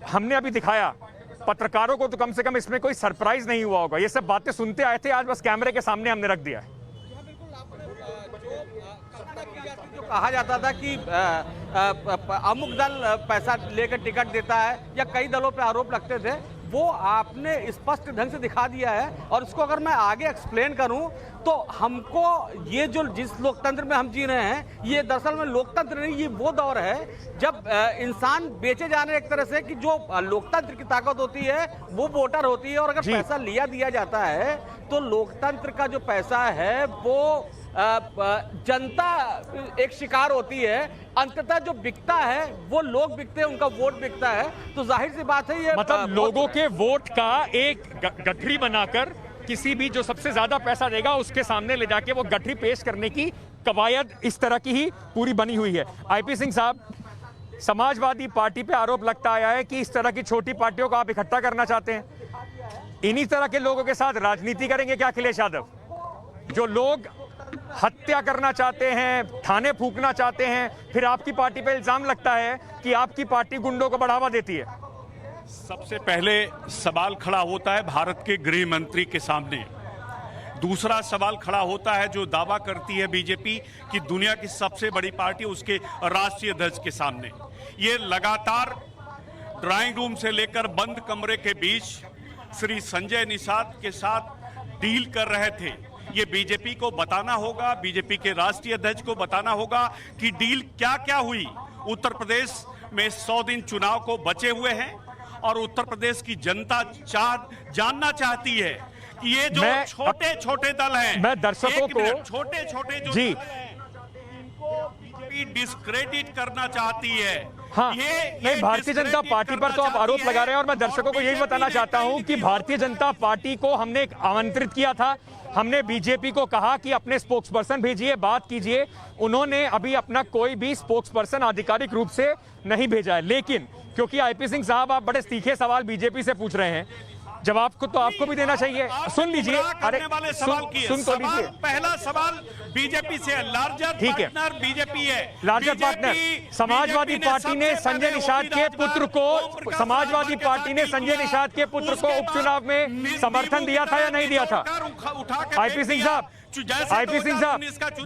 हमने अभी दिखाया, पत्रकारों को तो कम से कम इसमें कोई सरप्राइज नहीं हुआ होगा। ये सब बातें सुनते आए थे, आज बस कैमरे के सामने हमने रख दिया है। जो कहा जाता था कि अमुक दल पैसा लेकर टिकट देता है या कई दलों पे आरोप लगते थे, वो आपने स्पष्ट ढंग से दिखा दिया है। और इसको अगर मैं आगे एक्सप्लेन करूं तो हमको ये जो जिस लोकतंत्र में हम जी रहे हैं, ये दरअसल में लोकतंत्र नहीं, ये वो दौर है जब इंसान बेचे जाने एक तरह से कि जो लोकतंत्र की ताकत होती है वो वोटर होती है। और अगर पैसा लिया दिया जाता है तो लोकतंत्र का जो पैसा है वो जनता एक शिकार होती है। अंततः जो बिकता है वो लोग बिकते हैं, उनका वोट बिकता है। तो जाहिर सी बात है, ये मतलब लोगों के वोट का एक गठरी बनाकर किसी भी जो सबसे ज्यादा पैसा देगा उसके सामने ले जाके वो गठरी पेश करने की कवायद इस तरह की ही पूरी बनी हुई है। आईपी सिंह साहब, समाजवादी पार्टी पे आरोप लगता आया है कि इस तरह की छोटी पार्टियों को आप इकट्ठा करना चाहते हैं। इन्हीं तरह के लोगों के साथ राजनीति करेंगे क्या अखिलेश यादव? जो लोग हत्या करना चाहते हैं, थाने फूंकना चाहते हैं, फिर आपकी पार्टी पे इल्जाम लगता है कि आपकी पार्टी गुंडों को बढ़ावा देती है। सबसे पहले सवाल खड़ा होता है भारत के गृह मंत्री के सामने। दूसरा सवाल खड़ा होता है जो दावा करती है बीजेपी कि दुनिया की सबसे बड़ी पार्टी, उसके राष्ट्रीय ध्वज के सामने। ये लगातार ड्राइंग रूम से लेकर बंद कमरे के बीच श्री संजय निषाद के साथ डील कर रहे थे। ये बीजेपी को बताना होगा, बीजेपी के राष्ट्रीय अध्यक्ष को बताना होगा कि डील क्या क्या हुई। उत्तर प्रदेश में 100 दिन चुनाव को बचे हुए हैं और उत्तर प्रदेश की जनता जानना चाहती है कि ये जो छोटे छोटे दल हैं, मैं दर्शकों को छोटे छोटे जो जी इनको बीजेपी डिस्क्रेडिट करना चाहती है। हाँ, नहीं, भारतीय जनता पार्टी पर तो आप आरोप लगा रहे हैं और मैं दर्शकों को यही बताना चाहता हूं कि भारतीय जनता पार्टी को हमने आमंत्रित किया था। हमने बीजेपी को कहा कि अपने स्पोक्सपर्सन भेजिए, बात कीजिए। उन्होंने अभी अपना कोई भी स्पोक्सपर्सन आधिकारिक रूप से नहीं भेजा है। लेकिन क्योंकि आईपी सिंह साहब, आप बड़े तीखे सवाल बीजेपी से पूछ रहे हैं, जवाब को तो आपको भी देना चाहिए। सुन लीजिए, अरे सुन तो लीजिए। पहला सवाल बीजेपी से, लार्जर पार्टनर बीजेपी है। लार्जर पार्टनर समाजवादी पार्टी ने संजय निषाद के पुत्र को, समाजवादी पार्टी ने संजय निषाद के पुत्र को उपचुनाव में समर्थन दिया था या नहीं दिया था? आईपी सिंह साहब, आईपी सिंह साहब,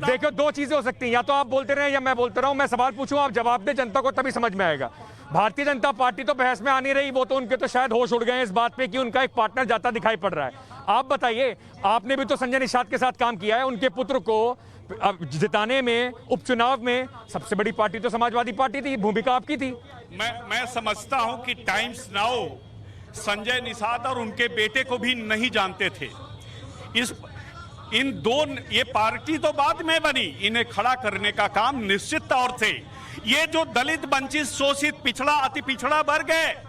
देखो, दो चीजें हो सकती हैं, या तो आप बोलते रहे या मैं बोलता रहा हूं। मैं सवाल पूछूं, आप जवाब दें, जनता को तभी समझ में आएगा। भारतीय जनता पार्टी तो बहस में आ नहीं रही, वो तो उनके तो शायद होश उड़ गए हैं इस बात पे कि उनका एक पार्टनर जाता दिखाई पड़ रहा है। आप बताइए, आपने भी तो संजय निषाद के साथ काम किया है। उनके पुत्र को जिताने में, उपचुनाव में सबसे बड़ी पार्टी तो समाजवादी पार्टी थी, भूमिका आपकी थी। मैं समझता हूं कि टाइम्स नाउ संजय निषाद और उनके बेटे को भी नहीं जानते थे। इन दो, ये पार्टी तो बाद में बनी, इन्हें खड़ा करने का काम निश्चित तौर से ये जो दलित, वंचित, शोषित, पिछड़ा, अति पिछड़ा वर्ग है,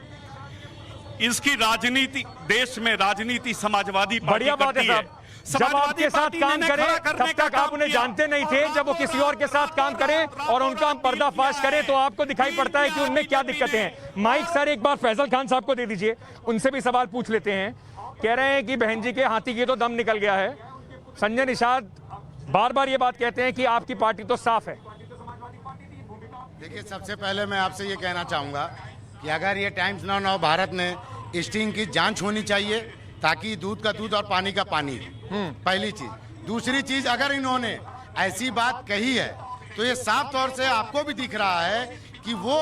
इसकी राजनीति, देश में राजनीति समाजवादी पार्टी करती है। जब आपके साथ काम करें तब तक आप उन्हें जानते नहीं थे। जब वो किसी और के साथ काम करें और उनका हम पर्दाफाश करें तो आपको दिखाई पड़ता है कि उनमें क्या दिक्कतें हैं। माइक सर एक बार फैजल खान साहब को दे दीजिए, उनसे भी सवाल पूछ लेते हैं। कह रहे हैं कि बहन जी के हाथी की तो दम निकल गया है। संजय निषाद बार बार ये बात कहते हैं कि आपकी पार्टी तो साफ है। देखिए, सबसे पहले मैं आपसे ये कहना चाहूँगा कि अगर ये टाइम्स नाउ भारत में स्टिंग की जांच होनी चाहिए ताकि दूध का दूध और पानी का पानी, पहली चीज। दूसरी चीज, अगर इन्होंने ऐसी बात कही है तो ये साफ तौर से आपको भी दिख रहा है कि वो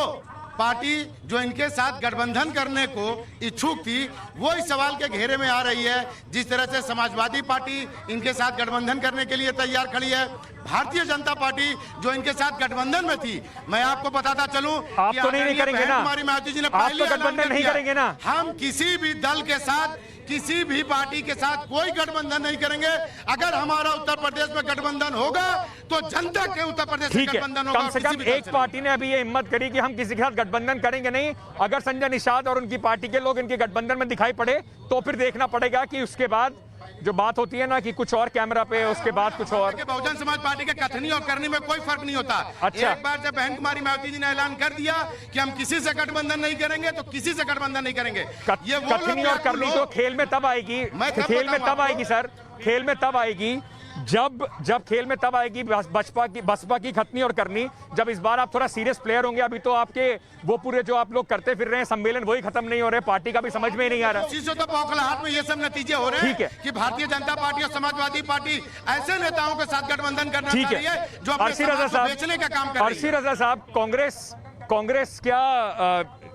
पार्टी जो इनके साथ गठबंधन करने को इच्छुक थी वो इस सवाल के घेरे में आ रही है। जिस तरह से समाजवादी पार्टी इनके साथ गठबंधन करने के लिए तैयार खड़ी है, भारतीय जनता पार्टी जो इनके साथ गठबंधन में थी, मैं आपको बताता चलूं, आप तो नहीं करेंगे ना, कुमारी मायावती जी ने आप तो गठबंधन नहीं करेंगे ना। हम किसी भी दल के साथ, किसी भी पार्टी के साथ कोई गठबंधन नहीं करेंगे। अगर हमारा उत्तर प्रदेश में गठबंधन होगा तो जनता के उत्तर प्रदेश में गठबंधन होगा। कम से कम एक पार्टी ने अभी ये हिम्मत करी कि हम किसी के साथ गठबंधन करेंगे नहीं। अगर संजय निषाद और उनकी पार्टी के लोग इनके गठबंधन में दिखाई पड़े तो फिर देखना पड़ेगा कि उसके बाद जो बात होती है ना कि कुछ और कैमरा पे, उसके बाद कुछ और। बहुजन समाज पार्टी के कथनी और करनी में कोई फर्क नहीं होता। अच्छा, एक बार जब बहन कुमारी मायावती जी ने ऐलान कर दिया कि हम किसी से गठबंधन नहीं करेंगे तो किसी से गठबंधन नहीं करेंगे। ये कथनी और करनी तो खेल में तब आएगी, खेल में तब आएगी सर, खेल में तब आएगी जब खेल में तब आएगी बसपा की खतनी और करनी, जब इस बार आप थोड़ा सीरियस प्लेयर होंगे। अभी तो आपके वो पूरे जो आप लोग करते फिर रहे हैं सम्मेलन, वही खत्म नहीं हो रहे, पार्टी का भी समझ में ही नहीं आ रहा। इसी से तो बौखलाहट में ये सब नतीजे हो रहे हैं। ठीक है कि भारतीय जनता पार्टी और समाजवादी पार्टी ऐसे नेताओं के साथ गठबंधन करना ठीक चाह रही है जो अपने अर्शी समाज रजा को साहब, बेचने का काम कर रही अर्शी है। रजा साहब, कांग्रेस क्या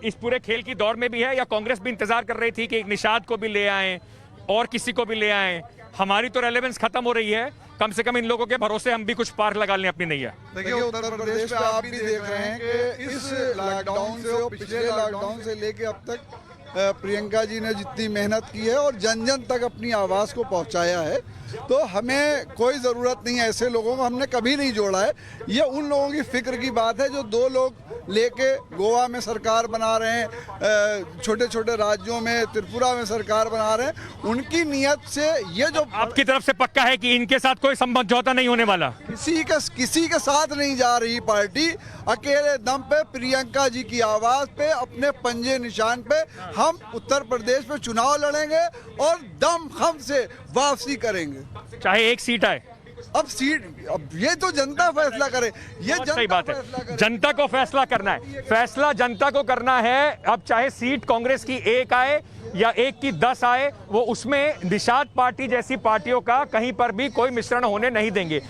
इस पूरे खेल की दौड़ में भी है, या कांग्रेस भी इंतजार कर रही थी कि निषाद को भी ले आए और किसी को भी ले आए? हमारी तो रेलेवेंस खत्म हो रही है, कम से कम इन लोगों के भरोसे हम भी कुछ पार लगा लें अपनी नैया। देखिए उत्तर प्रदेश में आप भी देख रहे हैं कि इस लॉकडाउन से और पिछले लॉकडाउन से लेके अब तक प्रियंका जी ने जितनी मेहनत की है और जन जन तक अपनी आवाज़ को पहुंचाया है, तो हमें कोई ज़रूरत नहीं है, ऐसे लोगों को हमने कभी नहीं जोड़ा है। ये उन लोगों की फिक्र की बात है जो 2 लोग लेके गोवा में सरकार बना रहे हैं, छोटे छोटे राज्यों में त्रिपुरा में सरकार बना रहे हैं। उनकी नीयत से ये जो आपकी तरफ से पक्का है कि इनके साथ कोई समझौता नहीं होने वाला? किसी के साथ नहीं जा रही पार्टी, अकेले दम पे प्रियंका जी की आवाज पे, अपने पंजे निशान पे हम उत्तर प्रदेश में चुनाव लड़ेंगे और दम खम से वापसी करेंगे, चाहे एक सीट आए। अब ये तो जनता फैसला करे, ये बहुत सही जनता बात फैसला है, करे। जनता को फैसला करना है, फैसला जनता को करना है। अब चाहे सीट कांग्रेस की 1 आए या 1 की 10 आए, वो उसमें निषाद पार्टी जैसी पार्टियों का कहीं पर भी कोई मिश्रण होने नहीं देंगे।